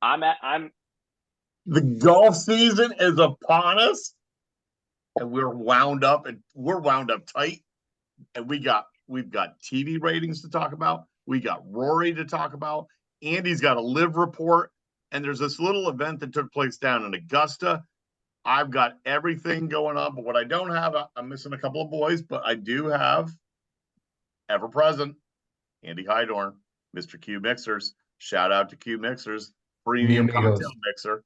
I'm The golf season is upon us, and we're wound up tight, and we've got TV ratings to talk about. We got Rory to talk about. Andy's got a live report, and there's this little event that took place down in Augusta. I've got everything going on, but what I don't have, I'm missing a couple of boys, but I do have ever present Andy Hydorn, Mr. Q Mixers. Shout out to Q Mixers, Mi premium cocktail amigos. mixer,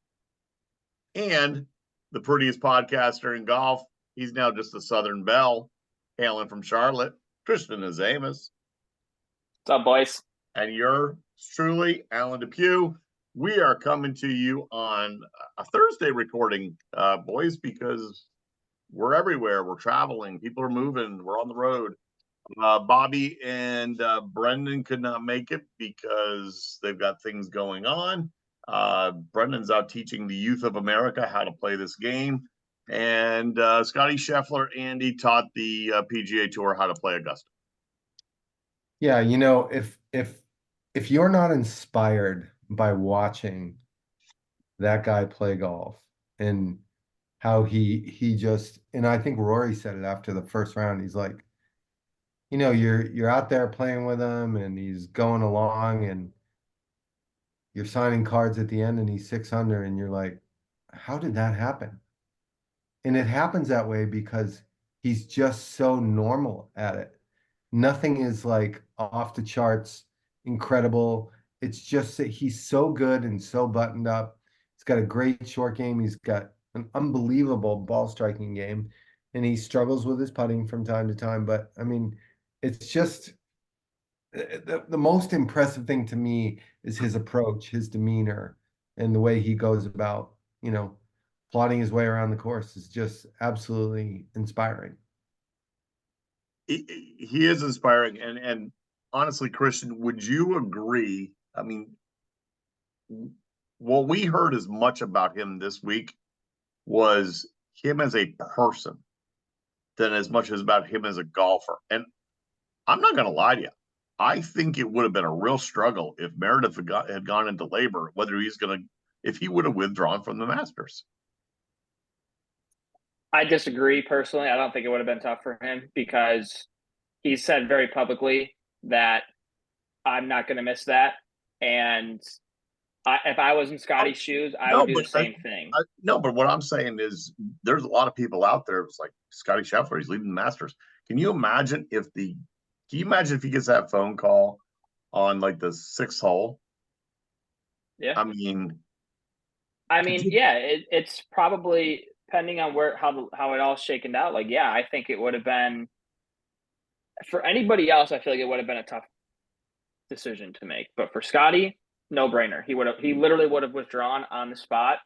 and the prettiest podcaster in golf. He's now just a Southern Belle, hailing from Charlotte, Christian Azamis. what's up, boys? And yours truly, Alan Depew. We are coming to you on a Thursday recording, boys, because we're everywhere. We're traveling. People are moving. We're on the road. Bobby and Brendan could not make it because they've got things going on. Brendan's out teaching the youth of America how to play this game. And Scottie Scheffler, Andy taught the PGA Tour how to play Augusta. Yeah, if you're not inspired by watching that guy play golf and how he just and I think Rory said it after the first round. He's like, you're out there playing with him and he's going along and you're signing cards at the end and he's 600 and you're like, how did that happen? And it happens that way because he's just so normal at it. Nothing is like off the charts, incredible. It's just that he's so good and so buttoned up. He's got a great short game. He's got an unbelievable ball striking game, and he struggles with his putting from time to time. But I mean, it's just the most impressive thing to me is his approach, his demeanor, and the way he goes about, plotting his way around the course is just absolutely inspiring. He is inspiring. And honestly, Christian, would you agree? I mean, what we heard as much about him this week was him as a person than as much as about him as a golfer. And I'm not going to lie to you. I think it would have been a real struggle if Meredith had gone into labor, whether if he would have withdrawn from the Masters. I disagree personally. I don't think it would have been tough for him because he said very publicly that I'm not going to miss that. And if I was in Scottie's shoes, I No, would do the but same thing. no, but what I'm saying is there's a lot of people out there. It's like Scottie Scheffler, he's leading the Masters. Can you imagine if he gets that phone call on like the sixth hole? Yeah. I mean, Yeah, it's probably depending on how it all shaken out. Like, yeah, I think it would have been for anybody else. I feel like it would have been a tough decision to make, but for Scottie, no brainer. He literally would have withdrawn on the spot,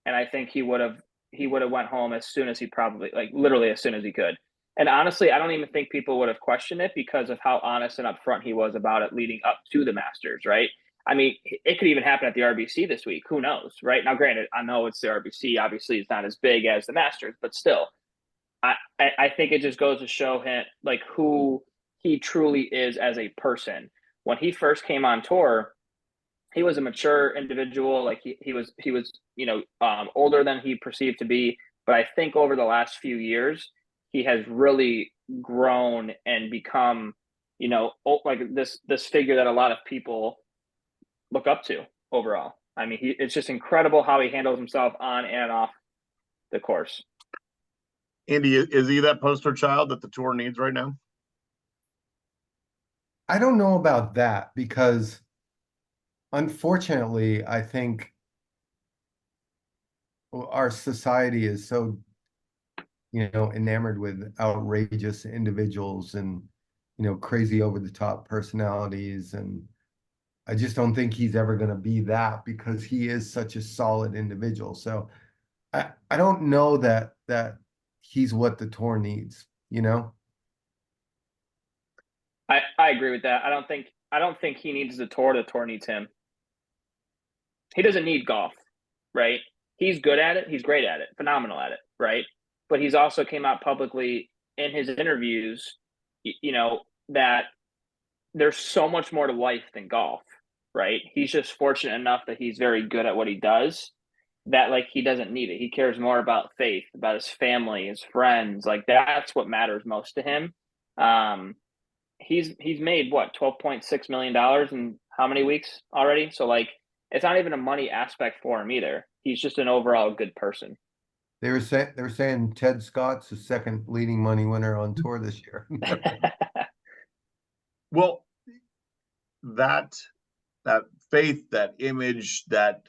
and I think he would have went home as soon as he probably like literally as soon as he could. And honestly, I don't even think people would have questioned it because of how honest and upfront he was about it leading up to the Masters, right? I mean, it could even happen at the RBC this week. Who knows, right? Now, granted, I know it's the RBC. Obviously, it's not as big as the Masters, but still, I think it just goes to show him like who he truly is as a person. When he first came on tour, he was a mature individual. Like he was older than he perceived to be. But I think over the last few years, he has really grown and become, like this figure that a lot of people look up to overall. I mean, it's just incredible how he handles himself on and off the course. Andy, is he that poster child that the tour needs right now? I don't know about that because unfortunately, I think our society is so, enamored with outrageous individuals and, crazy over the top personalities. And I just don't think he's ever going to be that because he is such a solid individual. So I don't know that he's what the tour needs, you know? I agree with that. I don't think he needs the tour. The tour needs him. He doesn't need golf, right? He's good at it. He's great at it. Phenomenal at it, right? But he's also came out publicly in his interviews, that there's so much more to life than golf. right? He's just fortunate enough that he's very good at what he does, that like he doesn't need it. He cares more about faith, about his family, his friends. Like that's what matters most to him. Um, he's made what $12.6 million in how many weeks already? So like it's not even a money aspect for him either. He's just an overall good person. They were saying Ted Scott's the second leading money winner on tour this year. Well, that faith, that image, that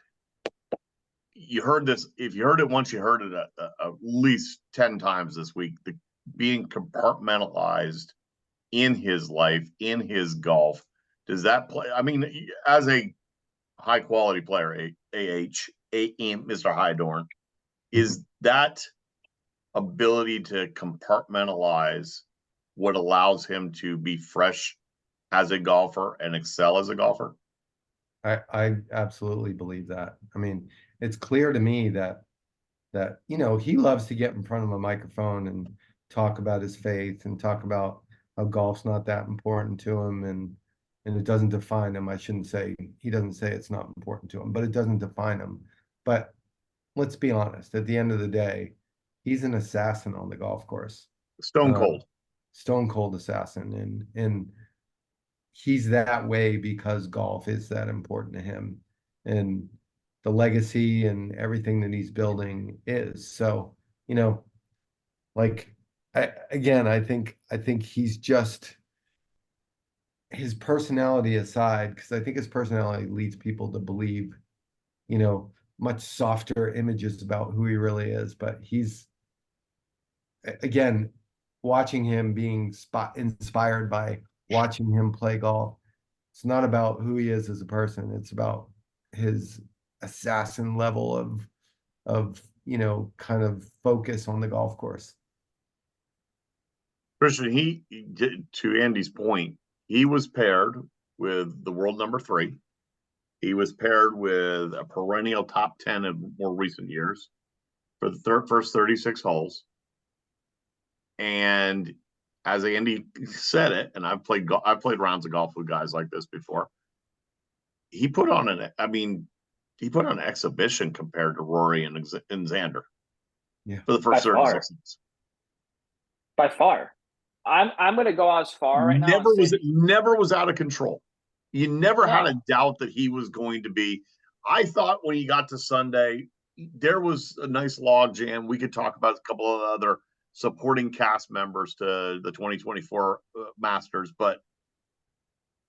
you heard this. If you heard it once, you heard it at least 10 times this week. The being compartmentalized in his life, in his golf. Does that play? I mean, as a high quality player, Mr. Hydorn, is that ability to compartmentalize what allows him to be fresh as a golfer and excel as a golfer? I absolutely believe that. I mean, it's clear to me that he loves to get in front of a microphone and talk about his faith and talk about how golf's not that important to him and it doesn't define him. I shouldn't say he doesn't say it's not important to him, but it doesn't define him. But let's be honest, at the end of the day, he's an assassin on the golf course. Stone Uh, cold. Stone cold assassin. And he's that way because golf is that important to him. And the legacy and everything that he's building is. So, like I think he's just his personality aside, because I think his personality leads people to believe, you know, much softer images about who he really is. But he's again watching him being inspired by watching him play golf. It's not about who he is as a person. It's about his assassin level of kind of focus on the golf course. Christian, to Andy's point, he was paired with the world number 3. He was paired with a perennial top 10 in more recent years for the first 36 holes. And as Andy said it, and I've played rounds of golf with guys like this before. He put on an exhibition compared to Rory and Xander. Yeah. For the first 36 holes. By far. I'm going to go as far right now and say never was out of control. You never had a doubt that he was going to be. I thought when he got to Sunday, there was a nice log jam. We could talk about a couple of other supporting cast members to the 2024 Masters, but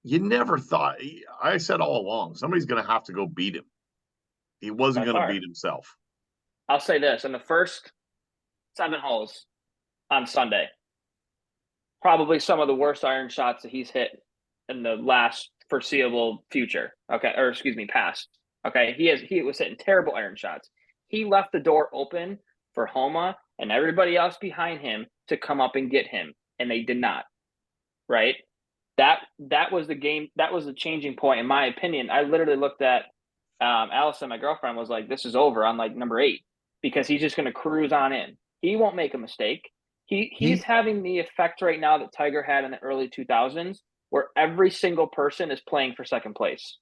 you never thought. I said all along, somebody's going to have to go beat him. He wasn't going to beat himself. I'll say this: in the first 7 holes on Sunday, probably some of the worst iron shots that he's hit in the last foreseeable future. Okay, or excuse me, past. Okay, he was hitting terrible iron shots. He left the door open for Homa and everybody else behind him to come up and get him, and they did not. Right? That was the game. That was the changing point, in my opinion. I literally looked at Allison, my girlfriend, was like, "This is over." On like number 8 because he's just going to cruise on in. He won't make a mistake. He's having the effect right now that Tiger had in the early 2000s, where every single person is playing for second place,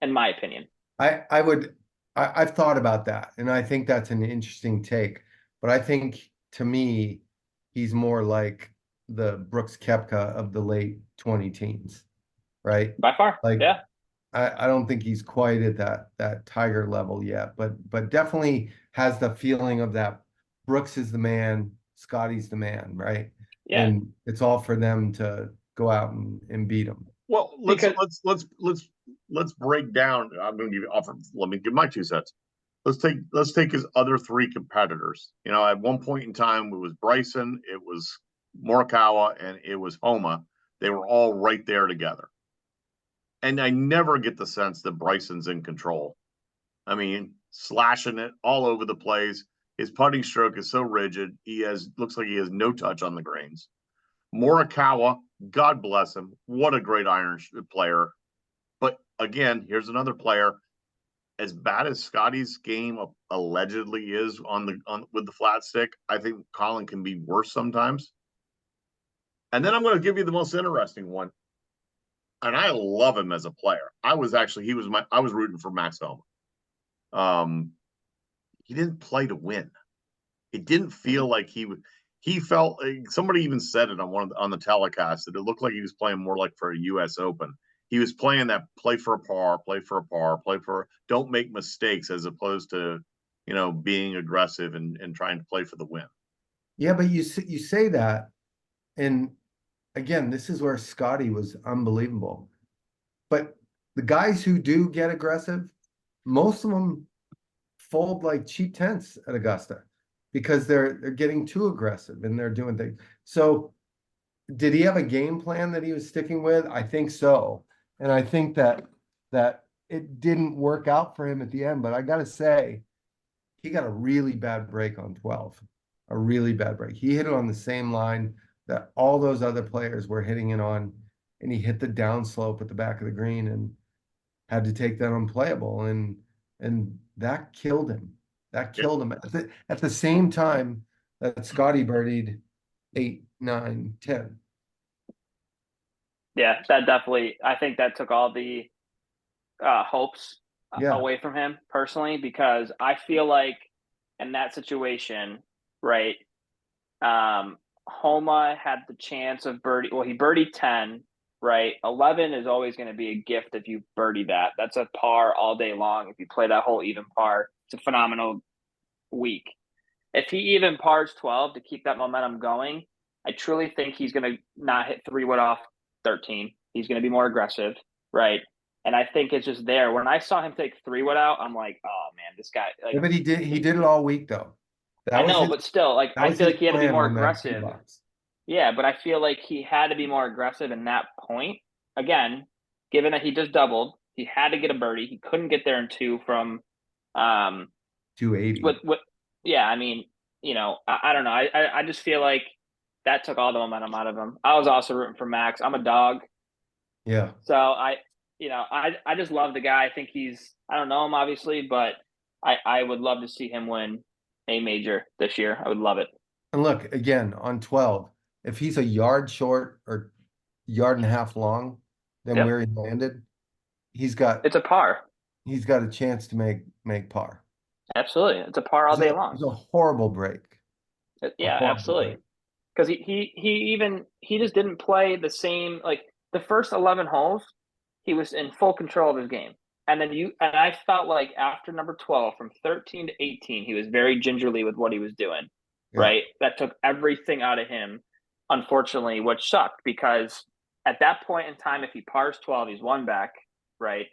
in my opinion. I've thought about that, and I think that's an interesting take. But I think, to me, he's more like the Brooks Koepka of the late 20 teens, right? By far, Like, yeah. I don't think he's quite at that Tiger level yet, but definitely has the feeling of that Brooks is the man, Scottie's the man, right? Yeah. And it's all for them to go out and beat him. Well, let's break down. I'm going to let me give my 2 cents. Let's take his other 3 competitors. At one point in time, it was Bryson, it was Morikawa, and it was Homa. They were all right there together. And I never get the sense that Bryson's in control. I mean, slashing it all over the place. His putting stroke is so rigid. Looks like he has no touch on the greens. Morikawa, God bless him. What a great iron player. But again, here's another player. As bad as Scottie's game allegedly is with the flat stick, I think Colin can be worse sometimes. And then I'm going to give you the most interesting one. and I love him as a player. I was rooting for Max Homa. He didn't play to win. It didn't feel like he felt like, somebody even said it on the telecast, that it looked like he was playing more like for a US Open. He was playing that play for a par, don't make mistakes, as opposed to, being aggressive and trying to play for the win. Yeah, but you say that, and again, this is where Scottie was unbelievable. But the guys who do get aggressive, most of them fold like cheap tents at Augusta because they're getting too aggressive and they're doing things. So did he have a game plan that he was sticking with? I think so. And I think that it didn't work out for him at the end, but I gotta say, he got a really bad break on 12. A really bad break. He hit it on the same line that all those other players were hitting it on, and he hit the downslope at the back of the green and had to take that unplayable, and that killed him. That killed him at the same time that Scottie birdied 8, 9, 10. Yeah, that definitely. I think that took all the hopes Yeah. away from him personally, because I feel like in that situation, right? Homa had the chance of birdie. Well, he birdied 10, right? 11 is always going to be a gift if you birdie that. That's a par all day long. If you play that whole even par, it's a phenomenal week. If he even pars 12 to keep that momentum going, I truly think he's going to not hit 3 wood off 13. He's going to be more aggressive, right? And I think it's just there. When I saw him take 3 wood out, I'm like, oh man, this guy. Yeah, Like, but he did it all week though. I know, but still, like, That I was feel his like he had to be plan more on that tee aggressive. box. Yeah, but I feel like he had to be more aggressive in that point. Again, given that he just doubled, he had to get a birdie. He couldn't get there in two from 280. with yeah, I mean, I don't know. I just feel like that took all the momentum out of him. I was also rooting for Max. I'm a dog. Yeah. So I just love the guy. I think I don't know him obviously, but I would love to see him win a major this year. I would love it. And look, again, on 12, if he's a yard short or yard and a half long than Yep. where he landed, he's got It's a par. a chance to make par. Absolutely. It's a par all day long. It's a horrible break. A Yeah, horrible absolutely. break. Because he just didn't play the same, like the first 11 holes, he was in full control of his game. And I felt like after number 12, from 13 to 18, he was very gingerly with what he was doing. Yeah. Right? That took everything out of him, unfortunately, which sucked because at that point in time, if he pars 12, he's one back, right?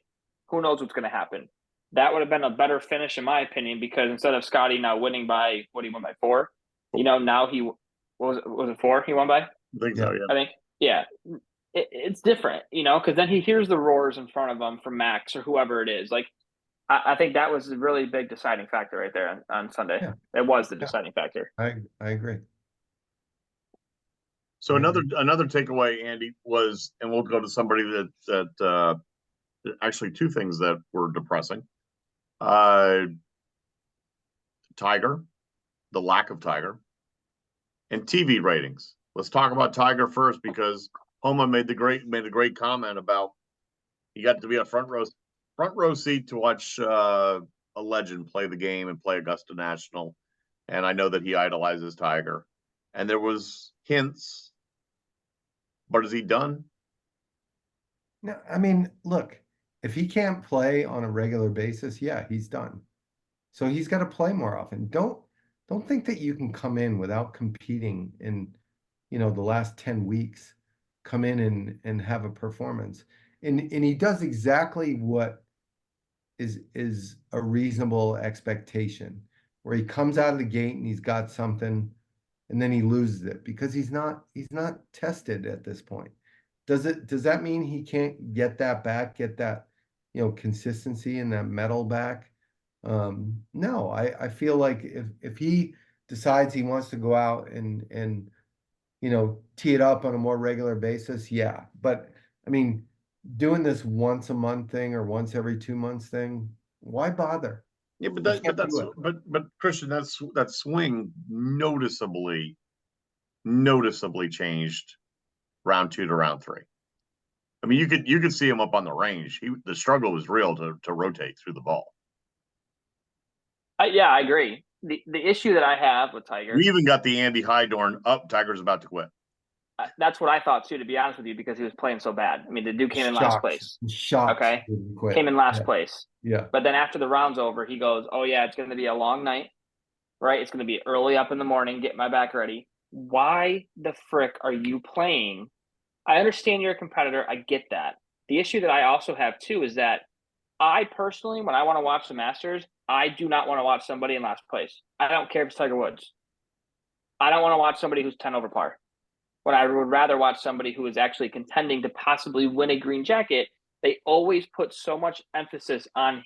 Who knows what's going to happen? That would have been a better finish, in my opinion, because instead of Scottie now winning by what he won by 4, now he was it 4 he won by? I think so, yeah. I think, yeah. It's different, because then he hears the roars in front of him from Max or whoever it is. Like, I think that was a really big deciding factor right there on Sunday. Yeah. It was the deciding factor. I agree. So another takeaway, Andy, was, and we'll go to somebody that actually two things that were depressing. Tiger, the lack of Tiger, and TV ratings. Let's talk about Tiger first, because Homa made a great comment about he got to be a front row seat to watch a legend play the game and play Augusta National, and I know that he idolizes Tiger, and there was hints, but is he done? No, I mean, look, if he can't play on a regular basis, yeah, he's done. So he's got to play more often. Don't think that you can come in without competing in, the last 10 weeks, come in and have a performance. And he does exactly what is a reasonable expectation, where he comes out of the gate and he's got something, and then he loses it because he's not tested at this point. Does that mean he can't get that back, get that, consistency and that medal back? No, I feel like if he decides he wants to go out and tee it up on a more regular basis, yeah. But I mean, doing this once a month thing or once every 2 months thing, why bother? Yeah, but Christian, that swing noticeably changed round 2 to round 3. I mean, you could see him up on the range. The struggle was real to rotate through the ball. Yeah, I agree. The issue that I have with Tiger, We even got the Andy Hydorn up. Tiger's about to quit. that's what I thought too, to be honest with you, because he was playing so bad. I mean, the dude came in last Shocked, place. shocked. Okay, He quit. came in last Yeah. place. Yeah. But then after the round's over, he goes, "Oh yeah, it's going to be a long night, right? It's going to be early up in the morning. Get my back ready." Why the frick are you playing? I understand you're a competitor. I get that. The issue that I also have too is that I personally, when I want to watch the Masters, I do not want to watch somebody in last place. I don't care if it's Tiger Woods. I don't want to watch somebody who's 10 over par. When I would rather watch somebody who is actually contending to possibly win a green jacket, they always put so much emphasis on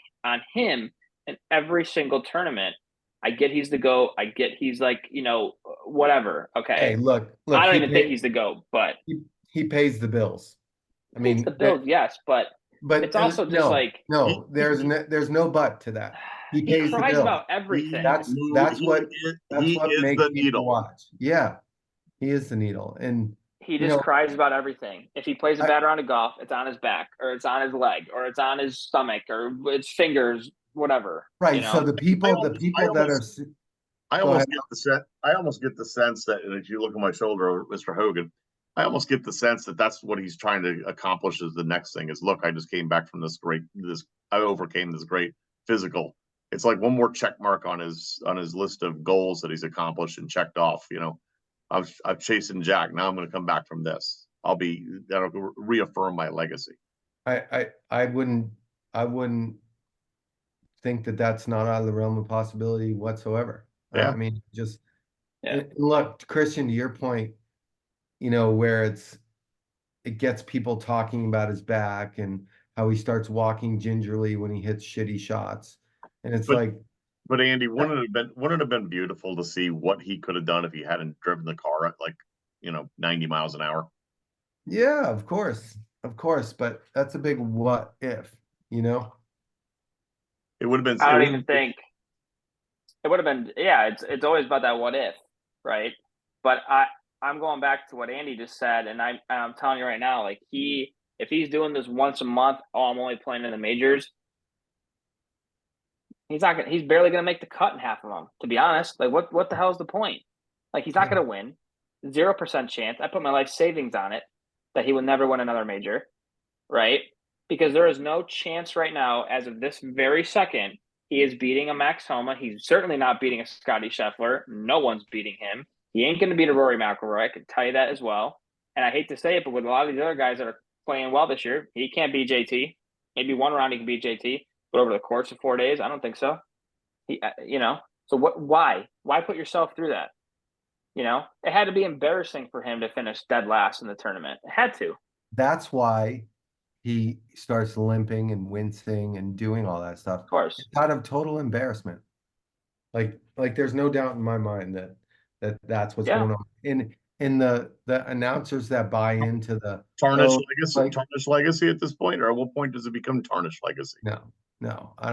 him in every single tournament. I get he's the GOAT. I get he's like, whatever. Okay. Hey, look, I don't even think he's the GOAT, but he pays the bills. I pays mean, the bills, yes, but it's also just like there's no but to that. He he pays the cries bills. about everything. That's what is makes the people needle. watch. Yeah, he is the needle, and He just cries about everything. If he plays a bad round of golf, it's on his back, or it's on his leg, or it's on his stomach, or it's fingers, whatever. right. So the people that are I go ahead. almost get the sense that, and if you look at my shoulder, Mr. Hogan, I almost get the sense that that's what he's trying to accomplish. Is the next thing is, look, I just came back from I overcame this great physical. It's like one more check mark on his list of goals that he's accomplished and checked off. I've chasing Jack. Now I'm going to come back from this. That'll reaffirm my legacy. I wouldn't think that that's not out of the realm of possibility whatsoever. Yeah. I mean, just Yeah. look, Christian, to your point, where it gets people talking about his back and how he starts walking gingerly when he hits shitty shots. And it's but Andy, wouldn't it have been beautiful to see what he could have done if he hadn't driven the car at 90 miles an hour? Yeah, of course, but that's a big what if, It would have been. I don't even think it would have been. Yeah, it's always about that what if, right? But I'm going back to what Andy just said, and I'm telling you right now, like if he's doing this once a month, I'm only playing in the majors. He's barely gonna make the cut in half of them, to be honest. Like what the hell is the point? Like he's not gonna win. 0% chance. I put my life savings on it that he will never win another major, right? Because there is no chance right now, as of this very second, he is beating a Max Homa. He's certainly not beating a Scottie Scheffler. No one's beating him. He ain't going to beat a Rory McIlroy. I can tell you that as well. And I hate to say it, but with a lot of these other guys that are playing well this year, he can't beat JT. Maybe one round he can beat JT, but over the course of 4 days, I don't think so. So what? Why? Why put yourself through that? It had to be embarrassing for him to finish dead last in the tournament. It had to. That's why he starts limping and wincing and doing all that stuff. Of course. It's out of total embarrassment. Like there's no doubt in my mind that's what's going on. In the announcers that buy into the tarnished legacy at this point, or at what point does it become tarnished legacy? No, I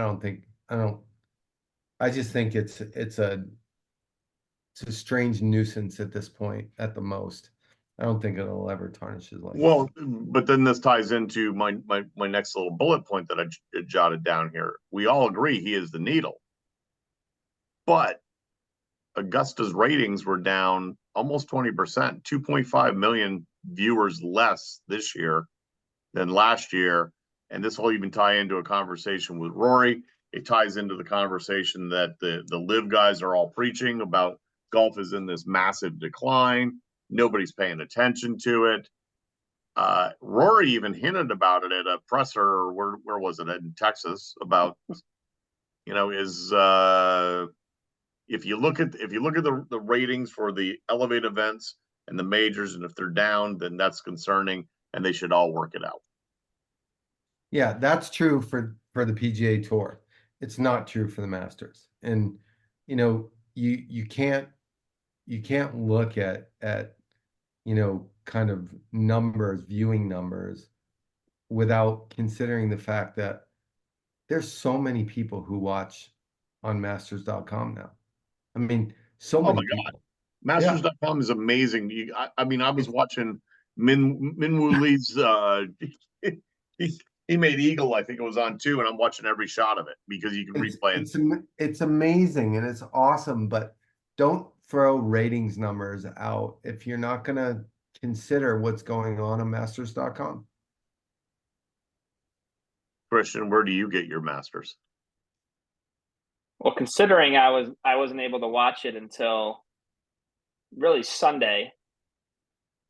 just think it's a strange nuisance at this point, at the most. I don't think it'll ever tarnish his legacy. Well, but then this ties into my next little bullet point that I jotted down here. We all agree he is the needle, but Augusta's ratings were down almost 20%, 2.5 million viewers less this year than last year. And this will even tie into a conversation with Rory. It ties into the conversation that the live guys are all preaching about. Golf is in this massive decline. Nobody's paying attention to it. Rory even hinted about it at a presser. Where was it? In Texas, about if you look at the ratings for the elevate events and the majors, and if they're down, then that's concerning, and they should all work it out. Yeah, that's true for the PGA Tour. It's not true for the Masters. And you can't look at kind of viewing numbers, without considering the fact that there's so many people who watch on masters.com now. I mean, so many people. God. Masters.com is amazing. I was watching Min Woo Lee's he made eagle. I think it was on 2, and I'm watching every shot of it because you can replay it. It's amazing and it's awesome, but don't throw ratings numbers out if you're not gonna consider what's going on Masters.com. Christian, where do you get your Masters? Well, considering I wasn't able to watch it until really Sunday,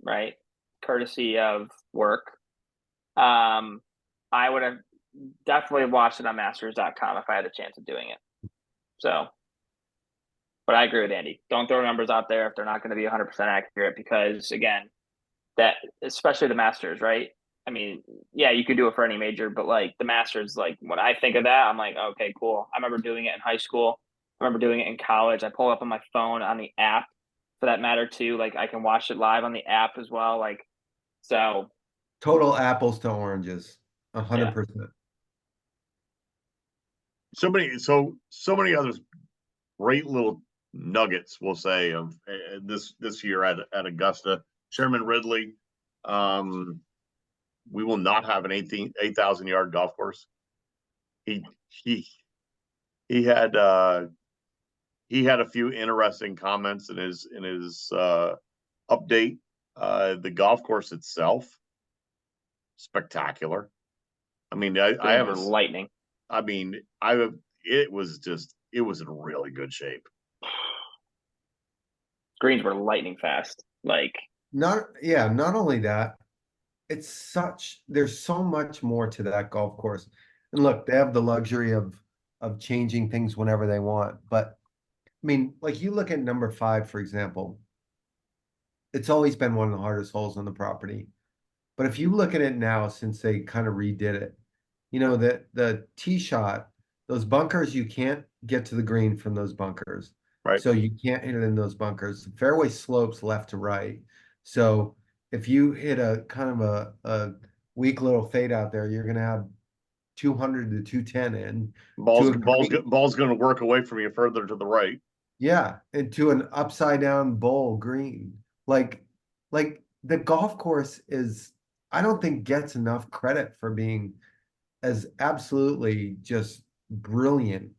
right? Courtesy of work. I would have definitely watched it on Masters.com if I had a chance of doing it. So, but I agree with Andy. Don't throw numbers out there if they're not going to be 100% accurate because, again, that especially the Masters, right? I mean, yeah, you can do it for any major, but like the Masters, like when I think of that, I'm like, okay, cool. I remember doing it in high school. I remember doing it in college. I pull it up on my phone on the app for that matter too. Like I can watch it live on the app as well. Like, so Total apples to oranges, yeah. 100%. So many other great little nuggets, we'll say, of this year at Augusta. Sherman Ridley, we will not have an 8,000-yard golf course. He he he had he had a few interesting comments in his update. The golf course itself, spectacular. I mean, I Greens have were lightning. I mean, it was in really good shape. Greens were lightning fast. Like, Not only that, there's so much more to that golf course. And look, they have the luxury of changing things whenever they want. But I mean, like you look at number 5, for example, it's always been one of the hardest holes on the property. But if you look at it now, since they kind of redid it, you know, the tee shot, those bunkers, you can't get to the green from those bunkers. Right. So you can't hit it in those bunkers. The fairway slopes left to right. So if you hit a kind of a weak little fade out there, you're gonna have 200 to 210 in to a green. Ball's going to work away from you further to the right. Yeah, into an upside down bowl green. Like the golf course is, I don't think gets enough credit for being as absolutely just brilliant,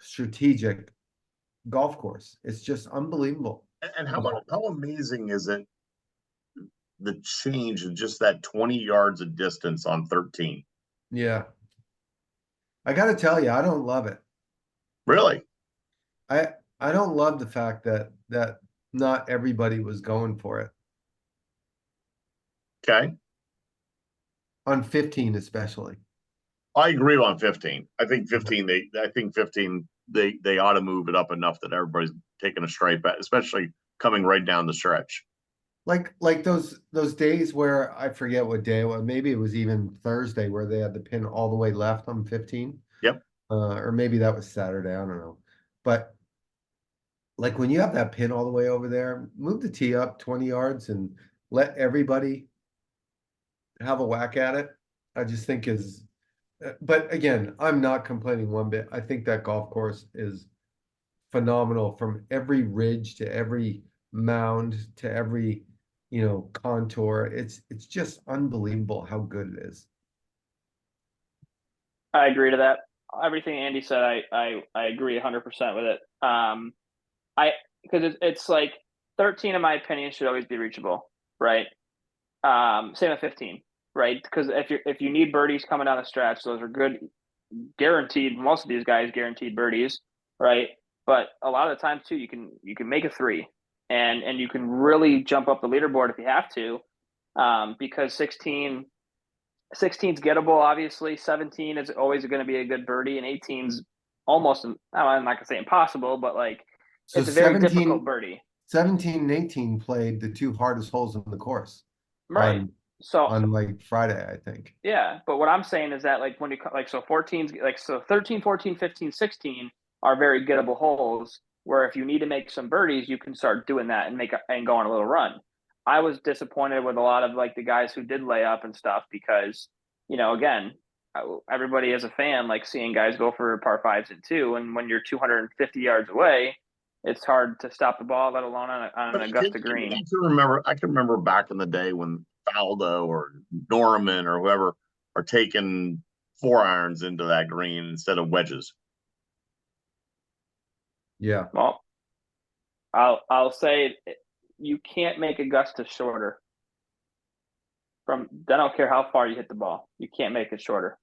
strategic golf course. It's just unbelievable. And how amazing is it, the change in just that 20 yards of distance on 13? Yeah. I got to tell you, I don't love it. Really? I don't love the fact that not everybody was going for it Okay. on 15 especially. I agree on 15. I think 15 they ought to move it up enough that everybody's taking a straight bet, especially coming right down the stretch. Like those days where I forget what day it was, maybe it was even Thursday where they had the pin all the way left on 15. Yep. Or maybe that was Saturday, I don't know. But like when you have that pin all the way over there, move the tee up 20 yards and let everybody have a whack at it. I just think but again, I'm not complaining one bit. I think that golf course is phenomenal from every ridge to every mound to every, contour. It's just unbelievable how good it is. I agree to that. Everything Andy said, I agree 100% with it. Because it's like 13, in my opinion, should always be reachable, right? Same at 15, right? Because if you need birdies coming down the stretch, those are good, guaranteed. Most of these guys guaranteed birdies, right? But a lot of the times too, you can make a 3, and you can really jump up the leaderboard if you have to, because 16's gettable, obviously. 17 is always going to be a good birdie, and 18's almost, I'm not going to say impossible, but like So it's a very difficult birdie. 17 and 18 played the 2 hardest holes in the course Right. on like Friday, I think. Yeah, but what I'm saying is that like when you like so 14's like so 13, 14, 15, 16 are very gettable holes where if you need to make some birdies, you can start doing that and go on a little run. I was disappointed with a lot of like the guys who did lay up and stuff because, again, everybody as a fan like seeing guys go for par 5s and 2, and when you're 250 yards away, it's hard to stop the ball, let alone on an Augusta green. I can remember back in the day when Faldo or Norman or whoever are taking 4-irons into that green instead of wedges. Yeah. Well, I'll say you can't make Augusta shorter. I don't care how far you hit the ball, you can't make it shorter.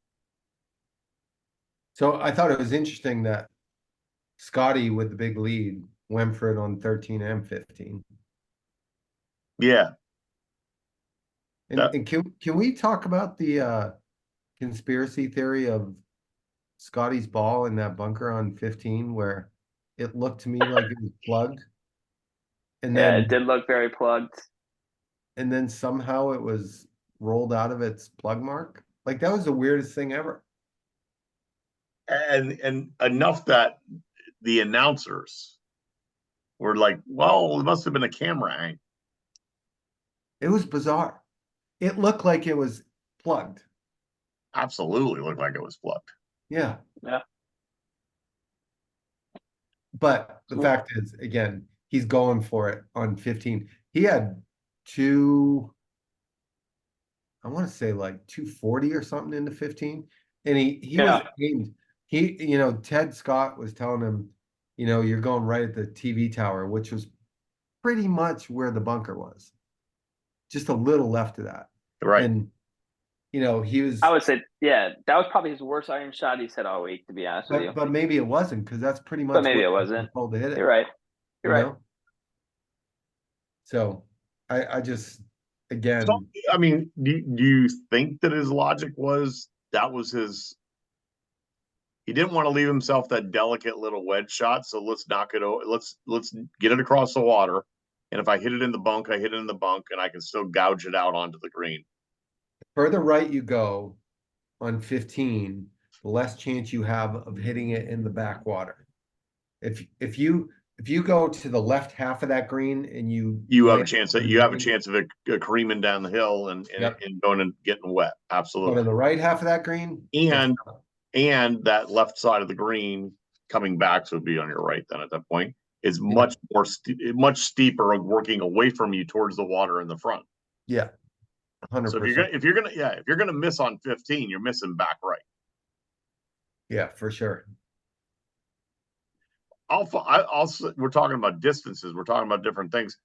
So I thought it was interesting that Scottie with the big lead went for it on 13 and 15. Yeah. And can we talk about the conspiracy theory of Scottie's ball in that bunker on 15 where it looked to me like it was plugged and Yeah, then it did look very plugged. somehow it was rolled out of its plug mark? Like that was the weirdest thing ever. And enough that the announcers were like, well, it must have been a camera angle. It was bizarre. It looked like it was plugged. Absolutely looked like it was plugged. Yeah. Yeah. But the fact is, again, he's going for it on 15. He had I want to say like 240 or something into 15. And he was aimed. Ted Scott was telling him, you're going right at the TV tower, which was pretty much where the bunker was. Just a little left of that. Right. And he was. I would say, yeah, that was probably his worst iron shot he's hit all week, to be honest with you. But maybe it wasn't, because that's pretty much But maybe where it he was wasn't. told to hit it. You're right. You're right. So I just, again, So, I mean, do you think that his logic was that was his? He didn't want to leave himself that delicate little wedge shot, so let's knock it over. Let's get it across the water, and if I hit it in the bunk, I hit it in the bunk, and I can still gouge it out onto the green. further right you go on 15, the less chance you have of hitting it in the backwater. If you go to the left half of that green and you have a chance of it creaming down the hill and going and getting wet. Absolutely. But on the right half of that green, and that left side of the green coming back, so it'd be on your right then at that point, is much steeper, working away from you towards the water in the front. Yeah, 100%. So if you're gonna miss on 15, you're missing back right. Yeah, for sure. We're talking about distances. We're talking about different things.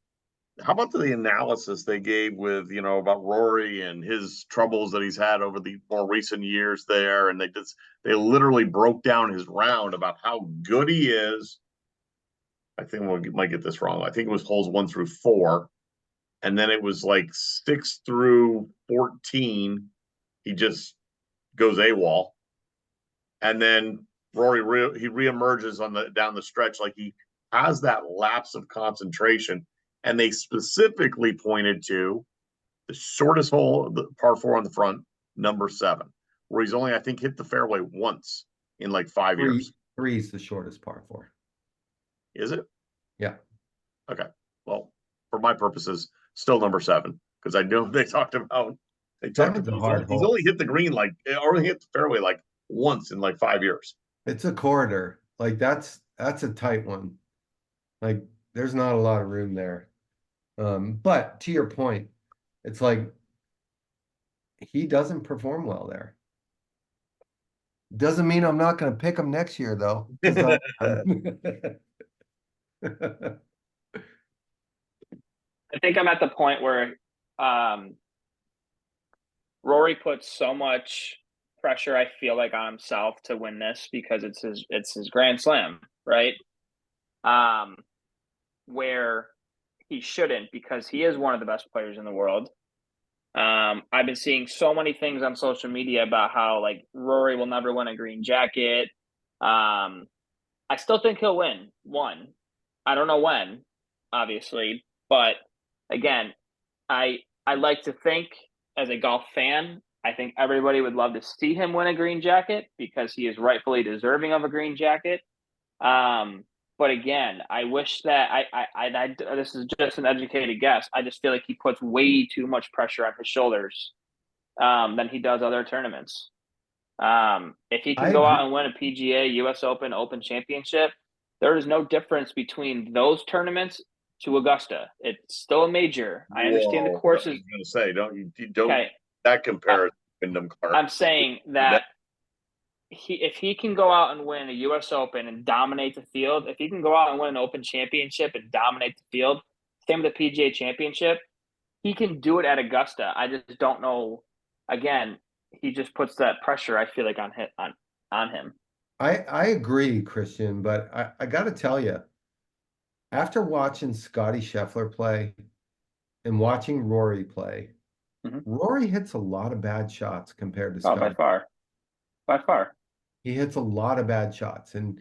How about the analysis they gave with, about Rory and his troubles that he's had over the more recent years there? And they literally broke down his round about how good he is. I think we might get this wrong. I think it was holes 1 through 4. And then it was like 6 through 14. He just goes AWOL. And then Rory, he reemerges down the stretch. Like he has that lapse of concentration. And they specifically pointed to the shortest hole, the par 4 on the front, number 7, where he's only, I think, hit the fairway once in like 5 years. 3 is the shortest par 4. Is it? Yeah. Okay. Well, for my purposes, still number 7, because I know they talked about he's only hit the green or hit the fairway like once in like 5 years. It's a corridor. Like that's a tight one. Like there's not a lot of room there. But to your point, it's like he doesn't perform well there. Doesn't mean I'm not going to pick him next year, though. I think I'm at the point where Rory puts so much pressure, I feel like, on himself to win this because it's his Grand Slam, right? Where he shouldn't, because he is one of the best players in the world. I've been seeing so many things on social media about how like Rory will never win a green jacket. I still think he'll win one. I don't know when, obviously, but again, I like to think as a golf fan, I think everybody would love to see him win a green jacket because he is rightfully deserving of a green jacket. But again, I wish that this is just an educated guess. I just feel like he puts way too much pressure on his shoulders than he does other tournaments. If he can go out and win a PGA, US Open, Open Championship, there is no difference between those tournaments to Augusta. It's still a major. I understand the courses. I was going to say, don't that comparison Wyndham Clark. I'm saying that if he can go out and win a U.S. Open and dominate the field, if he can go out and win an Open Championship and dominate the field, same with the PGA Championship, he can do it at Augusta. I just don't know. Again, he just puts that pressure, I feel like, on him. I agree, Christian, but I got to tell you, after watching Scottie Scheffler play and watching Rory play, Rory hits a lot of bad shots compared to Oh, by Scottie. far. He hits a lot of bad shots, and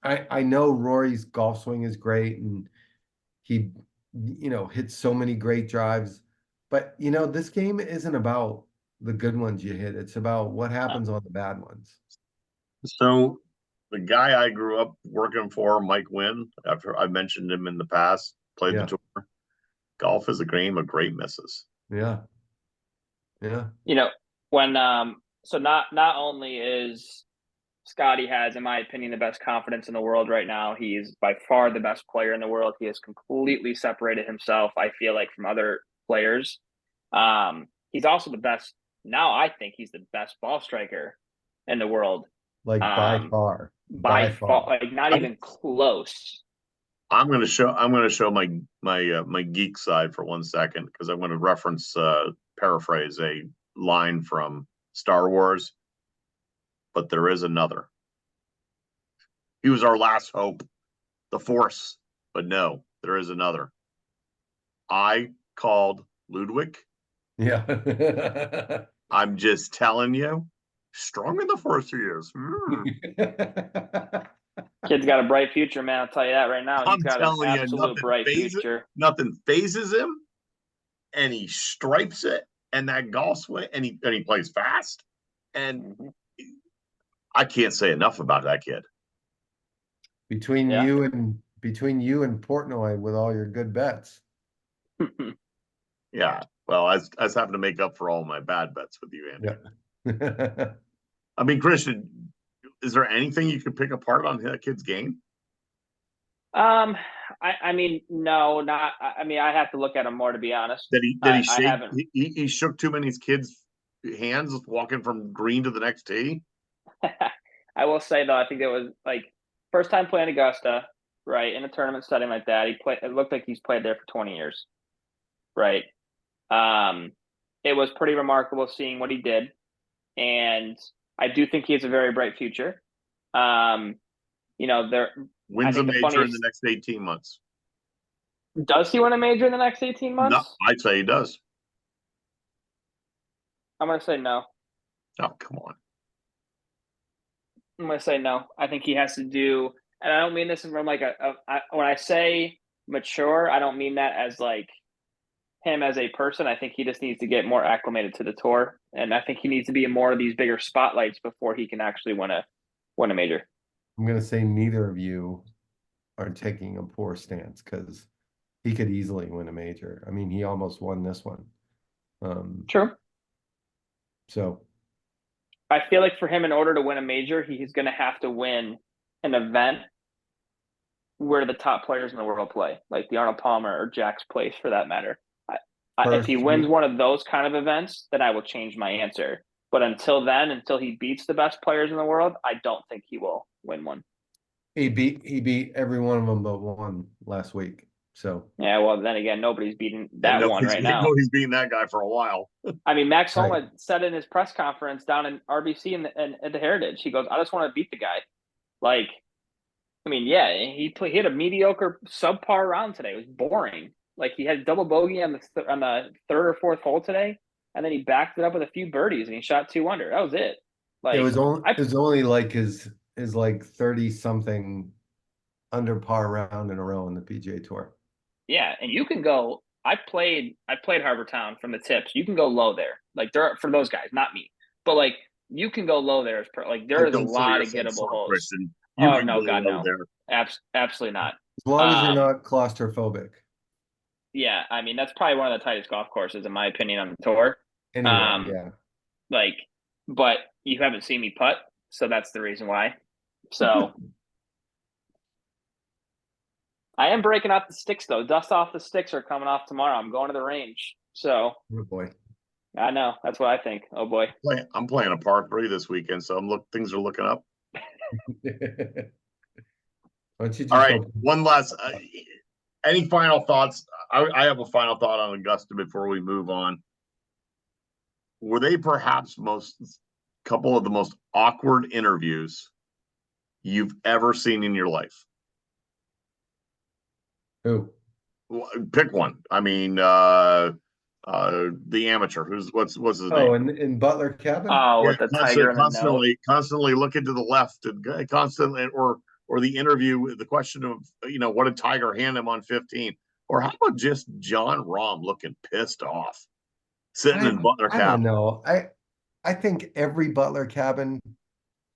I know Rory's golf swing is great, and he hits so many great drives, but this game isn't about the good ones you hit. It's about what happens on the bad ones. So the guy I grew up working for, Mike Wynn, after I mentioned him in the past, played the tour. Golf is a game of great misses. Yeah. Yeah. When so not only is Scottie has, in my opinion, the best confidence in the world right now. He's by far the best player in the world. He has completely separated himself, I feel like, from other players. He's also the best. Now I think he's the best ball striker in the world. Like by far. Like not even close. I'm going to show my geek side for 1 second, because I'm going to paraphrase a line from Star Wars. But there is another. He was our last hope, the Force. But no, there is another. I called Ludwig. Yeah. I'm just telling you, strong in the Force he is. Kid's got a bright future, man. I'll tell you that right now. I'm He's got an telling you, absolute bright future. Nothing phases him, and he stripes it, and that golf swing, and he plays fast, and I can't say enough about that kid. Between you and Portnoy with all your good bets. Yeah. Well, I was having to make up for all my bad bets with you, Andy. Yeah. I mean, Christian, is there anything you could pick apart on that kid's game? I mean, no, not. I mean, I have to look at him more, to be honest. Did he shake? I haven't. He shook too many kids' hands walking from green to the next tee. I will say though, I think it was like first time playing Augusta, right, in a tournament setting like that. It looked like he's played there for 20 years, right? It was pretty remarkable seeing what he did, and I do think he has a very bright future. There wins a major in the next 18 months. Does he win a major in the next 18 months? No, I'd say he does. I'm going to say no. Oh, come on. I'm going to say no. I think he has to do, and I don't mean this from like when I say mature, I don't mean that as like him as a person. I think he just needs to get more acclimated to the tour, and I think he needs to be in more of these bigger spotlights before he can actually win a major. I'm going to say neither of you are taking a poor stance, because he could easily win a major. I mean, he almost won this one. True. So I feel like for him, in order to win a major, he's going to have to win an event where the top players in the world play, like the Arnold Palmer or Jack's Place, for that matter. If he wins one of those kind of events, then I will change my answer. But until then, until he beats the best players in the world, I don't think he will win one. He beat every one of them but one last week. So yeah, well, then again, nobody's beating that one right now. Nobody's beating that guy for a while. I mean, Max Homa said in his press conference down in RBC at the Heritage, he goes, "I just want to beat the guy." Like, I mean, yeah, he had a mediocre, subpar round today. It was boring. Like, he had double bogey on the third or fourth hole today, and then he backed it up with a few birdies and he shot 2 under. That was it. Like, it was only like his like 30 something under par round in a row on the PGA Tour. Yeah, and you can go. I played Harbor Town from the tips. You can go low there. Like, there are, for those guys, not me, but like you can go low there. Like, there is a lot of gettable holes. Christian. Oh no, God no, absolutely not. As long as you're not claustrophobic. Yeah, I mean that's probably one of the tightest golf courses in my opinion on the tour. Anyway, yeah. Like, but you haven't seen me putt, so that's the reason why. So. I am breaking out the sticks though. Dust off the sticks are coming off tomorrow. I'm going to the range. So oh boy. I know. That's what I think. Oh boy. I'm playing a par three this weekend, so things are looking up. Why don't you All just right, hope? one last. Any final thoughts? I have a final thought on Augusta before we move on. Were they perhaps couple of the most awkward interviews you've ever seen in your life? Who? Pick one. I mean, the amateur. What's his Oh, name? in Butler Cabin? Oh, Yeah, with the tiger and the note. constantly looking to the left, and constantly, or the interview, the question of what did Tiger hand him on 15, or how about just John Rahm looking pissed off, sitting I in Butler I don't Cabin. know. I think every Butler Cabin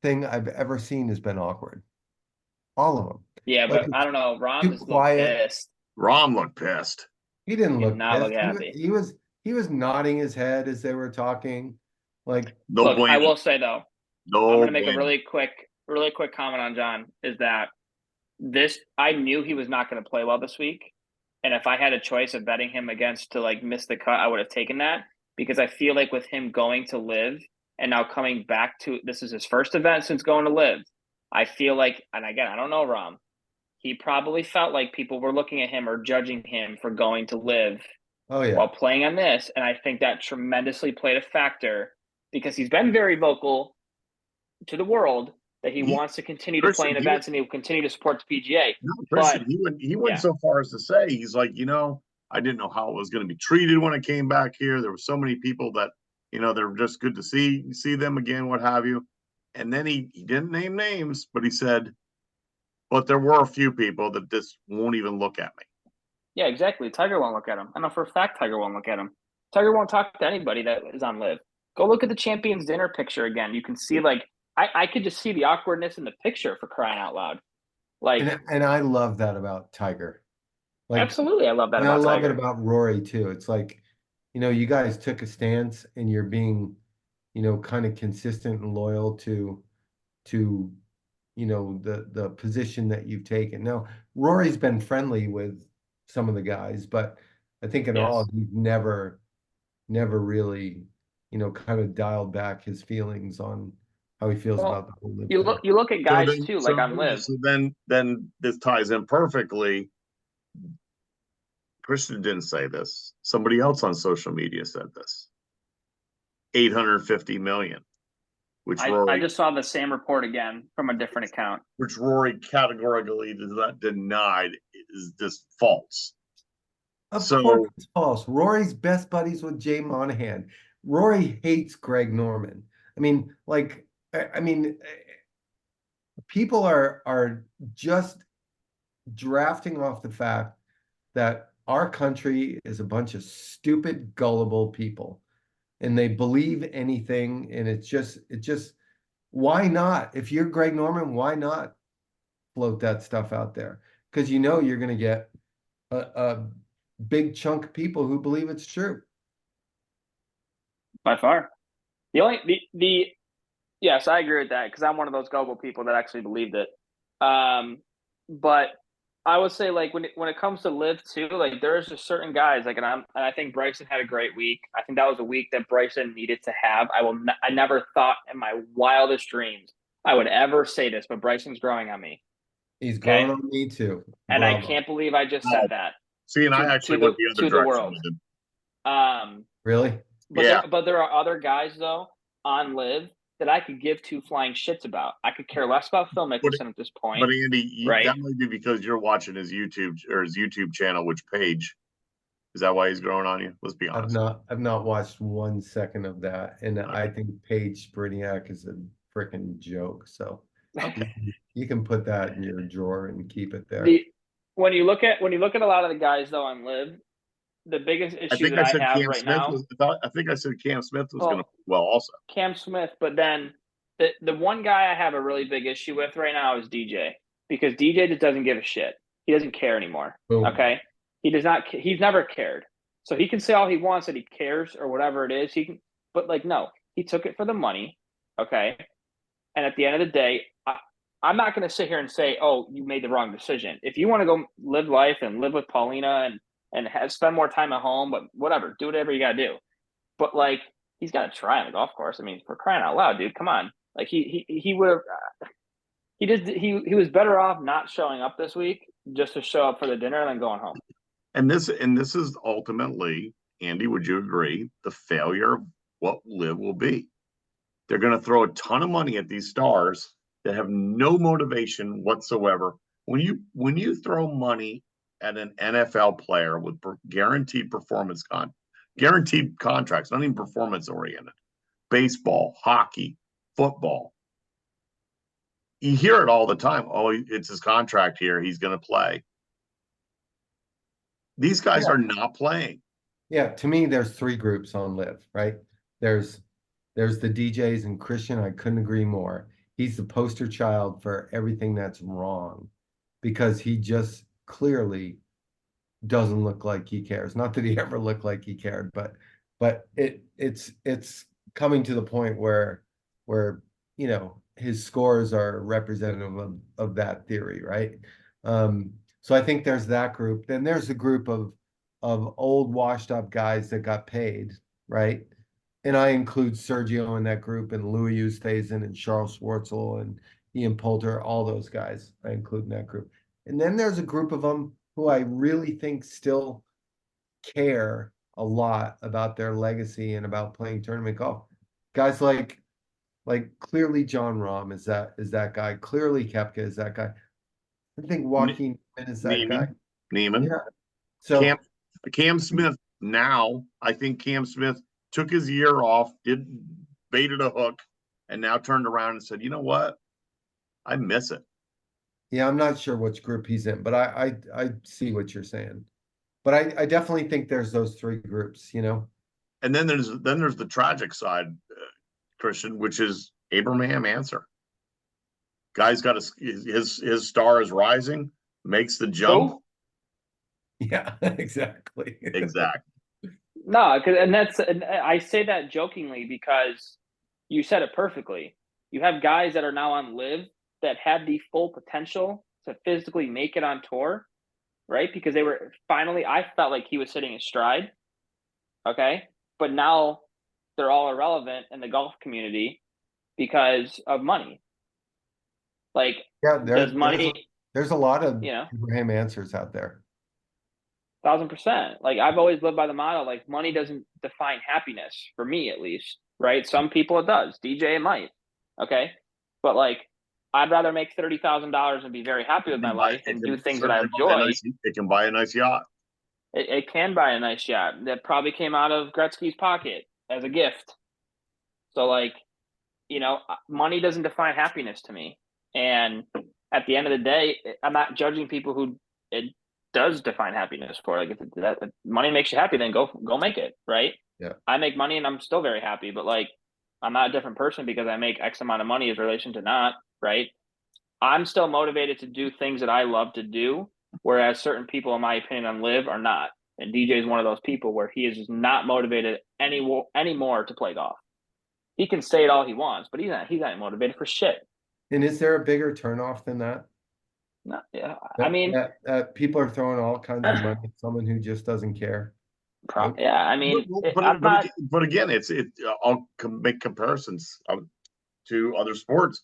thing I've ever seen has been awkward. All of them. Yeah, Like but I it's don't know. Rom too just looked quiet. pissed. Rahm looked pissed. He didn't He did look not look pissed. happy. He was nodding his head as they were talking. Like, No Look, I bueno. will say though, I'm No gonna make a bueno. really quick comment on John. Is that this? I knew he was not going to play well this week, and if I had a choice of betting him against to like miss the cut, I would have taken that because I feel like with him going to live and now coming back to this is his first event since going to live. I feel like, and again, I don't know Rom. He probably felt like people were looking at him or judging him for going to live oh while yeah. playing on this. And I think that tremendously played a factor because he's been very vocal to the world that he He, wants to continue to play Christian, in events and he will continue to support the PGA. no, But Christian, he went yeah, so far as to say he's like, I didn't know how it was going to be treated when I came back here. There were so many people that, they're just good to see them again, what have you. And then he didn't name names, but he said, but there were a few people that just won't even look at me. yeah, exactly. Tiger won't look at him. I know for a fact Tiger won't look at him. Tiger won't talk to anybody that is on live. Go look at the champions dinner picture again. You can see like I could just see the awkwardness in the picture for crying out loud. Like And I love that about Tiger. Like, absolutely, I love that and I about love it Tiger. about Rory too. It's like, you guys took a stance and you're being, kind of consistent and loyal to the position that you've taken. Now, Rory's been friendly with some of the guys, but I think in all Yes. he's never really, kind of dialed back his feelings on how he feels Well, about the whole live you thing. look at So guys then, too, so like on live. so then this ties in perfectly. Christian didn't say this. Somebody else on social media said this. 850 million, which I Rory just saw the same report again from a different account. which Rory categorically denied is just false. Of course So it's false. Rory's best buddies with Jay Monahan. Rory hates Greg Norman. I mean, like, I mean, people are just drafting off the fact that our country is a bunch of stupid, gullible people, and they believe anything, and it just why not? If you're Greg Norman, why not float that stuff out there? Because you're going to get a big chunk of people who believe it's true. By far. The only the yes, I agree with that because I'm one of those gullible people that actually believed it. But I would say like when it comes to live too, like there's just certain guys like and I think Bryson had a great week. I think that was a week that Bryson needed to have. I never thought in my wildest dreams I would ever say this, but Bryson's growing on me. He's Okay, growing on me too. and I Bravo. can't believe I just oh, said that see, and I actually went the other to the direction world. with him. Um, Really? Yeah, but there are other guys though on live that I could give two flying shits about. I could care less about Phil but Mickelson at this but point, Andy, right? that might be because you're watching his YouTube channel, which page is that why he's growing on you? Let's be honest. I've not watched 1 second of that, and I Okay. think Paige Spirniak is a freaking joke. So Okay. you can put that in your drawer and keep it there. The when you look at a lot of the guys though on live, the biggest I issue think that I I said have Cam right Smith now, was. I think I said Cam Smith was going to well, play well also. Cam Smith, but then the one guy I have a really big issue with right now is DJ because DJ just doesn't give a shit. He doesn't care anymore. Boom. Okay, he does not. He's never cared. So he can say all he wants that he cares or whatever it is. He can, but like no, he took it for the money. Okay, and at the end of the day, I'm not going to sit here and say, "Oh, you made the wrong decision." If you want to go live life and live with Paulina and spend more time at home, but whatever, do whatever you got to do. but like he's got to try on the golf course. I mean, for crying out loud, dude, come on. Like he would have he was better off not showing up this week just to show up for the dinner than going home. And this is ultimately, Andy, would you agree, the failure of what LIV will be? They're going to throw a ton of money at these stars that have no motivation whatsoever. When you throw money at an NFL player with guaranteed contracts, not even performance oriented, baseball, hockey, football, you hear it all the time. Oh, it's his contract here. He's going to play. These guys are not playing. Yeah, to me, there's three groups on LIV, right? There's the DJs, and Christian, I couldn't agree more. He's the poster child for everything that's wrong because he just clearly doesn't look like he cares. Not that he ever looked like he cared, but it's coming to the point where his scores are representative of that theory, right? So I think there's that group. Then there's a group of old washed up guys that got paid, right? And I include Sergio in that group, and Louis Oosthuizen and Charles Schwartzel and Ian Poulter, all those guys I include in that group. And then there's a group of them who I really think still care a lot about their legacy and about playing tournament golf. Guys like clearly John Rahm is that guy. Clearly Koepka is that guy. I think Joaquin is that guy. Neiman. Yeah. So Cam Smith now, I think Cam Smith took his year off, baited a hook, and now turned around and said, you know what? I miss it. yeah, I'm not sure which group he's in, but I see what you're saying. But I definitely think there's those three groups, And then there's the tragic side, Christian, which is Abraham Answer. Guy's got his star is rising, makes the jump. Who? Yeah, exactly. Exactly. No, and I say that jokingly because you said it perfectly. You have guys that are now on LIV that had the full potential to physically make it on tour, right? Because they were finally, I felt like he was hitting his stride. Okay. But now they're all irrelevant in the golf community because of money. Like, Yeah, does money, there's a lot of you know, Abraham Answers out there. 1000%. Like, I've always lived by the motto, like, money doesn't define happiness, for me at least, right? Some people it does. DJ, it might. Okay. But like, I'd rather make $30,000 and be very happy with my life and do things that I enjoy. It can buy a nice yacht. It can buy a nice yacht that probably came out of Gretzky's pocket as a gift. So like, money doesn't define happiness to me. And at the end of the day, I'm not judging people who it does define happiness for. Like, if money makes you happy, then go make it, right? Yeah. I make money and I'm still very happy, but like, I'm not a different person because I make X amount of money as relation to not, right? I'm still motivated to do things that I love to do, whereas certain people, in my opinion, on LIV are not. And DJ is one of those people where he is just not motivated anymore to play golf. He can say it all he wants, but he's not motivated for shit. And is there a bigger turnoff than that? No, yeah. I mean, people are throwing all kinds of money at someone who just doesn't care. Yeah, I mean, but again, I'll make comparisons to other sports.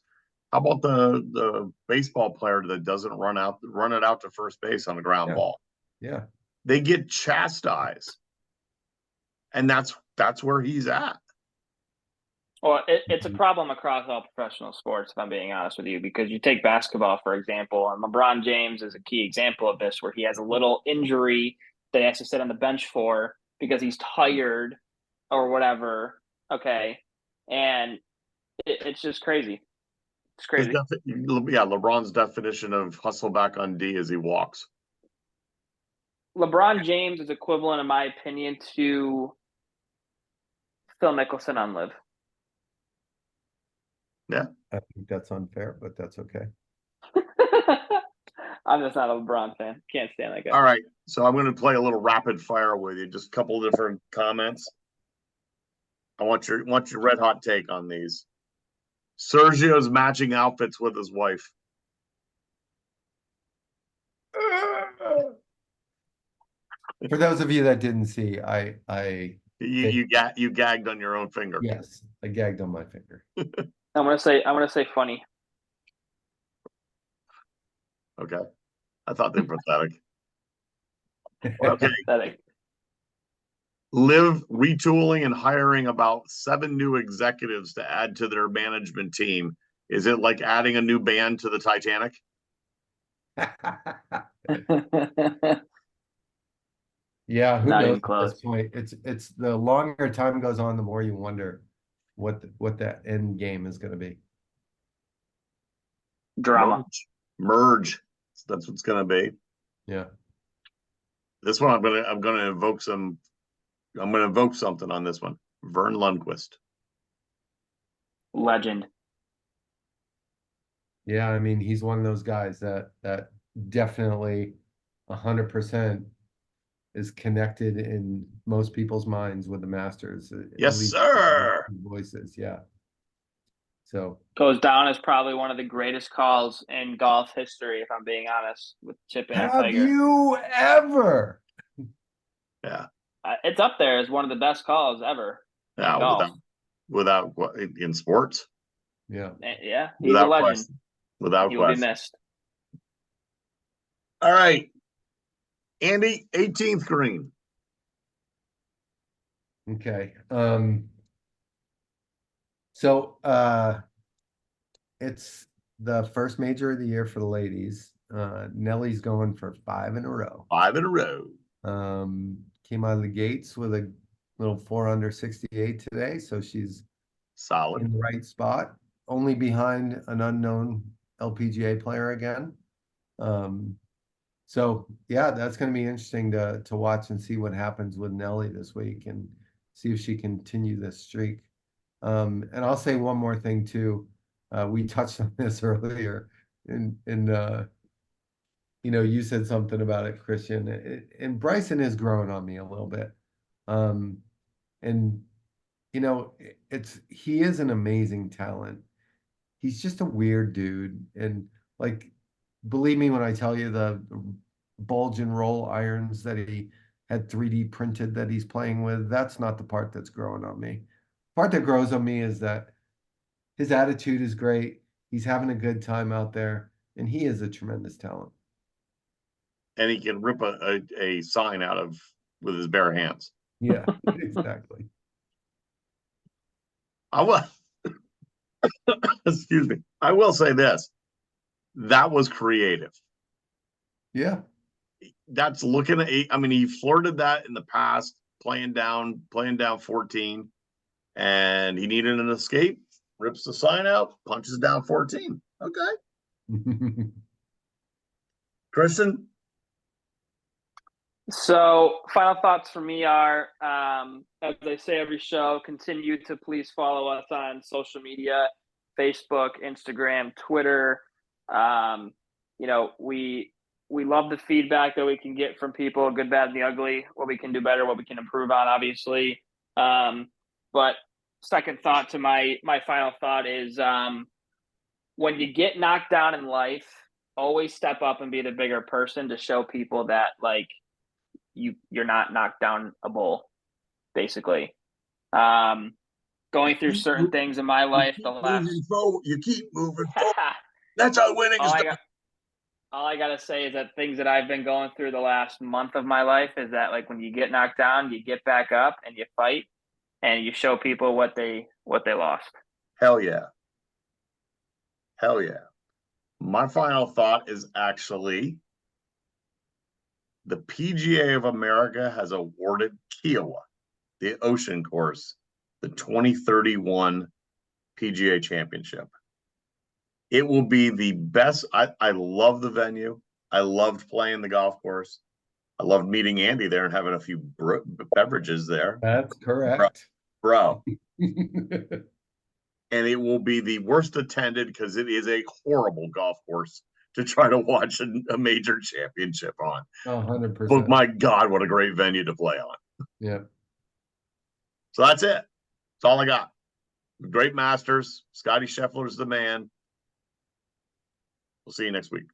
How about the baseball player that doesn't run it out to first base on a ground ball? Yeah, they get chastised, and that's where he's at. Well, it's a problem across all professional sports, if I'm being honest with you, because you take basketball, for example, and LeBron James is a key example of this, where he has a little injury that he has to sit on the bench for because he's tired or whatever. Okay. And it's just crazy. It's crazy. LeBron's definition of hustle back on D as he walks. LeBron James is equivalent, in my opinion, to Phil Mickelson on LIV. Yeah. I think that's unfair, but that's okay. I'm just not a LeBron fan. Can't stand that guy. All right. So I'm going to play a little rapid fire with you. Just a couple of different comments. I want your red hot take on these. Sergio's matching outfits with his wife. For those of you that didn't see, I You gagged on your own finger. Yes, I gagged on my finger. I'm gonna say funny. Okay. I thought they were pathetic. Okay. Pathetic. Live retooling and hiring about 7 new executives to add to their management team. Is it like adding a new band to the Titanic? Yeah, who Not knows even at this close. point? It's the longer time goes on, the more you wonder what that end game is going to be. Drama. Merge. That's what's going to be. Yeah. This one, I'm gonna invoke some. I'm gonna invoke something on this one. Verne Lundquist. Legend. Yeah, I mean, he's one of those guys that definitely 100% is connected in most people's minds with the Masters. At Yes, least sir. voices, yeah. So Goes down as probably one of the greatest calls in golf history, if I'm being honest, with chipping and have Tiger. you ever? Yeah. It's up there as one of the best calls ever in Yeah. golf. Without in sports. Yeah. Yeah, he's a Without legend. question. Without He will be question. missed. All right. Andy, 18th green. Okay. So it's the first major of the year for the ladies. Nellie's going for 5 in a row. 5 in a row. Came out of the gates with a little 4 under 68 today, so she's Solid. in the right spot, only behind an unknown LPGA player again. So yeah, that's going to be interesting to watch and see what happens with Nelly this week and see if she continue this streak. And I'll say one more thing too. We touched on this earlier you said something about it, Christian, and Bryson has grown on me a little bit. And he is an amazing talent. He's just a weird dude. And like, believe me when I tell you the bulge and roll irons that he had 3D printed that he's playing with, that's not the part that's growing on me. The part that grows on me is that his attitude is great. He's having a good time out there, and he is a tremendous talent. And he can rip a sign out of with his bare hands. Yeah, exactly. I will excuse me. I will say this. That was creative. Yeah. That's looking at he flirted that in the past, playing down 14, and he needed an escape, rips the sign out, punches down 14. Okay. Christian? So, final thoughts for me are, as I say every show, continue to please follow us on social media, Facebook, Instagram, Twitter. We love the feedback that we can get from people, good, bad, and the ugly, what we can do better, what we can improve on, obviously. But second thought to my final thought is, when you get knocked down in life, always step up and be the bigger person to show people that, like, you're not knocked down a bull, basically. Going through certain things in my life, the last you keep moving forward. That's how winning is done. All I gotta say is that things that I've been going through the last month of my life is that, like, when you get knocked down, you get back up and you fight and you show people what they lost. Hell yeah. Hell yeah. My final thought is actually the PGA of America has awarded Kiowa, the Ocean Course, the 2031 PGA Championship. It will be the best. I love the venue. I loved playing the golf course. I loved meeting Andy there and having a few beverages there. That's correct. Bro. And it will be the worst attended because it is a horrible golf course to try to watch a major championship on. 100%. But my God, what a great venue to play on. Yeah. So that's it. That's all I got. Great Masters. Scottie Scheffler is the man. We'll see you next week.